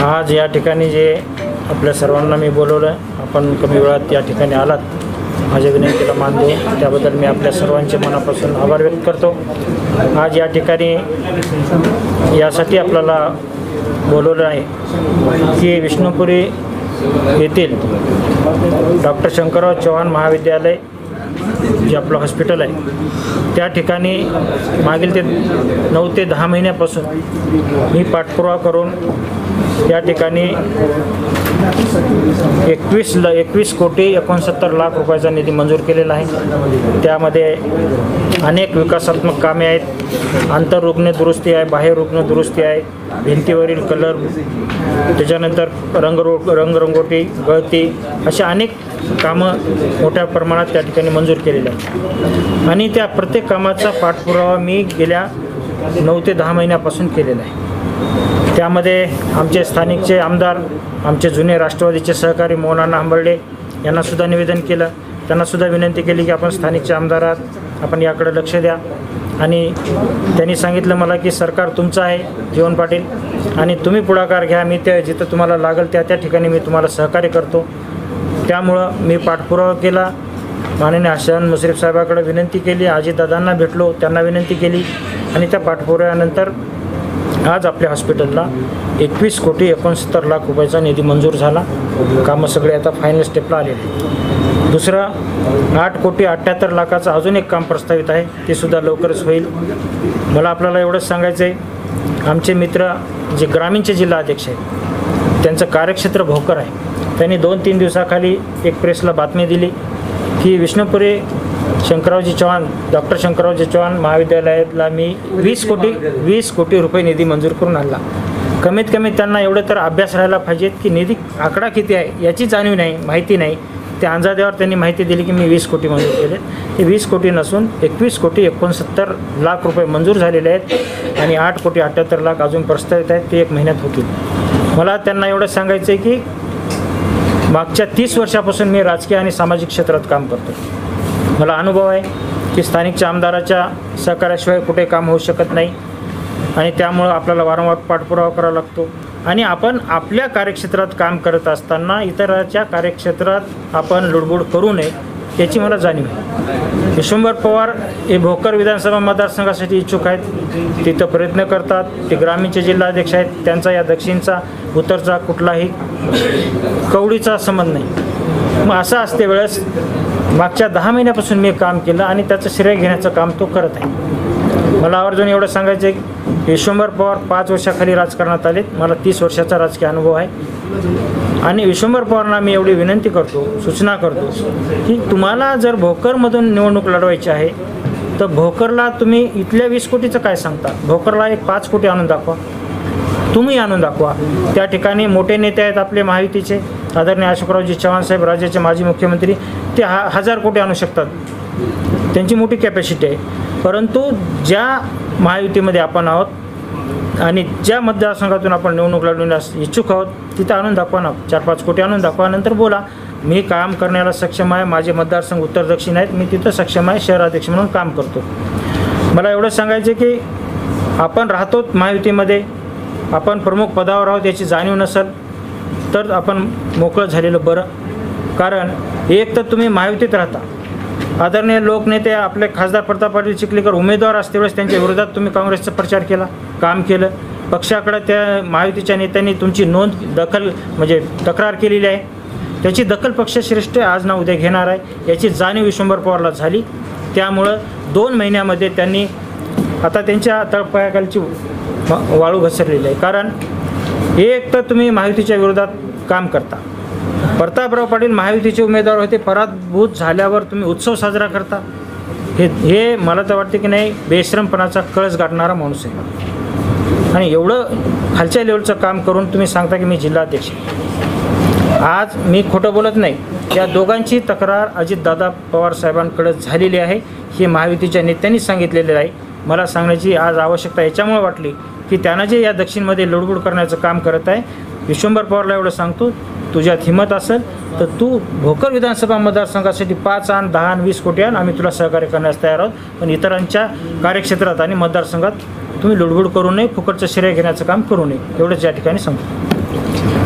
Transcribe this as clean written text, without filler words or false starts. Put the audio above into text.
आज या ठिकाणी जे आपल्या सर्वांना मी बोलवलं, आपण कमी वेळात या ठिकाणी आलात, माझ्या विनंतीला मान देऊन त्याबद्दल मी आपल्या सर्वांचे मनापासून आभार व्यक्त करतो। आज या ठिकाणी यासाठी आपल्याला बोलवलं आहे की विष्णुपुरी येथील डॉक्टर शंकरराव चव्हाण महाविद्यालय जे आपलं हॉस्पिटल आहे त्या ठिकाणी मागील ते 9 ते 10 महिन्यापासून मी पाठपुरावा करून या ठिकाणी 21 कोटी 69 लाख रुपयाचा निधी मंजूर केलेला आहे। त्यामध्ये अनेक विकासात्मक कामे आहेत, आंतररुग्ण दुरुस्ती आहे, बाह्य रुग्ण दुरुस्ती आहे, भिंतीवरील कलर, त्याच्यानंतर रंगरंगोटी, गळती, अशा अनेक कामं मोठ्या प्रमाणात त्या ठिकाणी मंजूर केलेले आहेत आणि त्या प्रत्येक कामाचा पाठपुरावा मी गेल्या 9 ते 10 महिन्यापासून केलेला आहे। त्यामध्ये आमचे स्थानिकचे आमदार, आमचे जुने राष्ट्रवादीचे सहकारी मोहनअण्णा हंबर्डे यांनासुद्धा निवेदन केलं, त्यांनासुद्धा विनंती केली की आपण स्थानिकचे आमदार आहात, आपण याकडे लक्ष द्या। आणि त्यांनी सांगितलं मला की सरकार तुमचं आहे जीवन पाटील आणि तुम्ही पुढाकार घ्या, मी त्या जिथं तुम्हाला लागेल त्या ठिकाणी मी तुम्हाला सहकार्य करतो। त्यामुळं मी पाठपुरावा केला, माननीय हसन मुश्रीफ साहेबाकडे विनंती केली, अजितदादांना भेटलो, त्यांना विनंती केली आणि त्या पाठपुराव्यानंतर आज आपल्या हॉस्पिटलला 21 कोटी 69 लाख रुपयाचा निधी मंजूर झाला। कामं सगळे आता फायनल स्टेपला आलेले। दुसरं 8 कोटी 78 लाखाचं अजून एक काम प्रस्तावित आहे, ते सुद्धा लवकरच होईल। मला आपल्याला एवढंच सांगायचं आहे, आमचे मित्र जे ग्रामीणचे जिल्हा अध्यक्ष आहेत त्यांचं कार्यक्षेत्र भोकर आहे, त्यांनी 2-3 दिवसाखाली एक प्रेसला बातमी दिली की विष्णुपुरी डॉक्टर शंकररावजी चव्हाण महाविद्यालयाला मी 20 कोटी रुपये निधी मंजूर करून आणला। कमीत कमी त्यांना एवढं तर अभ्यास राहायला पाहिजेत की निधी आकडा किती आहे याची जाणीव नाही, माहिती नाही। त्या अंदाजावर त्यांनी माहिती दिली की मी 20 कोटी मंजूर केले, ते 20 कोटी नसून 21 कोटी 69 लाख रुपये मंजूर झालेले आहेत आणि 8 कोटी 78 लाख अजून प्रस्तावित आहेत, ते 1 महिन्यात होतील। मला त्यांना एवढं सांगायचं आहे की मागच्या 30 वर्षापासून मी राजकीय आणि सामाजिक क्षेत्रात काम करतो। मला अनुभव आहे की स्थानिकच्या आमदाराच्या सहकार्याशिवाय कुठे काम होऊ शकत नाही आणि त्यामुळं आपल्याला वारंवार पाठपुरावा करावा लागतो आणि आपण आपल्या कार्यक्षेत्रात काम करत असताना इतरांच्या कार्यक्षेत्रात आपण लुडबुड करू नये याची मला जाणीव आहे। विश्वंभर पवार हे भोकर विधानसभा मतदारसंघासाठी इच्छुक आहेत, तिथं प्रयत्न करतात, ते ग्रामीणचे जिल्हाध्यक्ष आहेत, त्यांचा या दक्षिणचा उत्तरचा कुठलाही कवडीचा संबंध नाही। मग असं असते वेळेस मागच्या 10 महिन्यापासून मी काम केलं आणि त्याचं श्रेय घेण्याचं काम तो करत आहे। मला आवर्जून एवढं सांगायचं आहे की विश्वंभर पवार 5 वर्षाखाली राजकारणात आलेत, मला 30 वर्षाचा राजकीय अनुभव आहे आणि विश्वंभर पवारांना मी एवढी विनंती करतो, सूचना करतो की तुम्हाला जर भोकरमधून निवडणूक लढवायची आहे तर भोकरला तुम्ही इथल्या 20 कोटीचं काय सांगता, भोकरला एक 5 कोटी आणून दाखवा, तुम्ही आणून दाखवा। त्या ठिकाणी मोठे नेते आहेत आपले महायुतीचे, आदरणीय अशोकरावजी चव्हाण साहेब, राज्याचे माजी मुख्यमंत्री, ते 1000 कोटी आणू शकतात, त्यांची मोठी कॅपॅसिटी आहे। परंतु ज्या महायुतीमध्ये आपण आहोत आणि ज्या मतदारसंघातून आपण निवडणूक लढवण्यास इच्छुक आहोत तिथं आणून दाखवा ना, 4-5 कोटी आणून दाखवा, नंतर बोला मी काम करण्याला सक्षम आहे, माझे मतदारसंघ उत्तर दक्षिण आहेत, मी तिथं सक्षम आहे, शहराध्यक्ष म्हणून काम करतो। मला एवढं सांगायचं की आपण राहतो महायुतीमध्ये, आपण प्रमुख पदावर आहोत याची जाणीव नसेल तर आपण मोकळं झालेलं बरं। कारण एक तर तुम्ही महायुतीत राहता, आदरणीय लोकनेते आपले खासदार प्रताप पाटील चिखलीकर उमेदवार असते वेळेस त्यांच्या विरोधात तुम्ही काँग्रेसचा प्रचार केला, काम केलं, पक्षाकडे त्या महायुतीच्या नेत्यांनी तुमची तक्रार केलेली आहे, त्याची दखल पक्षश्रेष्ठ आज ना उद्या घेणार आहे याची जाणीव विश्वंभर पवारला झाली। त्यामुळं 2 महिन्यामध्ये त्यांनी आता त्यांच्या तळपायाखालची वाळू घसरलेली आहे। कारण एक तर तुम्ही महायुतीच्या विरोधात काम करता, प्रतापराव पाटील महायुतीचे उमेदवार होते, पराभूत झाल्यावर तुम्ही उत्सव साजरा करता, हे मला तर वाटते की नाही बेश्रमपणाचा कळस गाठणारा माणूस आहे आणि एवढं खालच्या लेवलचं काम करून तुम्ही सांगता की मी जिल्हाध्यक्ष। आज मी खोटं बोलत नाही, या दोघांची तक्रार अजितदादा पवार साहेबांकडे झालेली आहे, हे महायुतीच्या नेत्यांनी सांगितलेले आहे। मला सांगण्याची आज आवश्यकता याच्यामुळे वाटली की त्यांना जे या दक्षिणमध्ये लुडबुड करण्याचं काम करत आहे, विश्वंभर पवारला एवढं सांगतो तुझ्यात हिंमत असेल तर तू भोकर विधानसभा मतदारसंघासाठी 5 आण, 10 आण, 20 कोटी आण, आम्ही तुला सहकार्य करण्यास तयार आहोत, पण इतरांच्या कार्यक्षेत्रात आणि मतदारसंघात तुम्ही लुडबुड करू नये, फुकटचं श्रेय घेण्याचं काम करू नये, एवढंच या ठिकाणी सांगतो। आहे.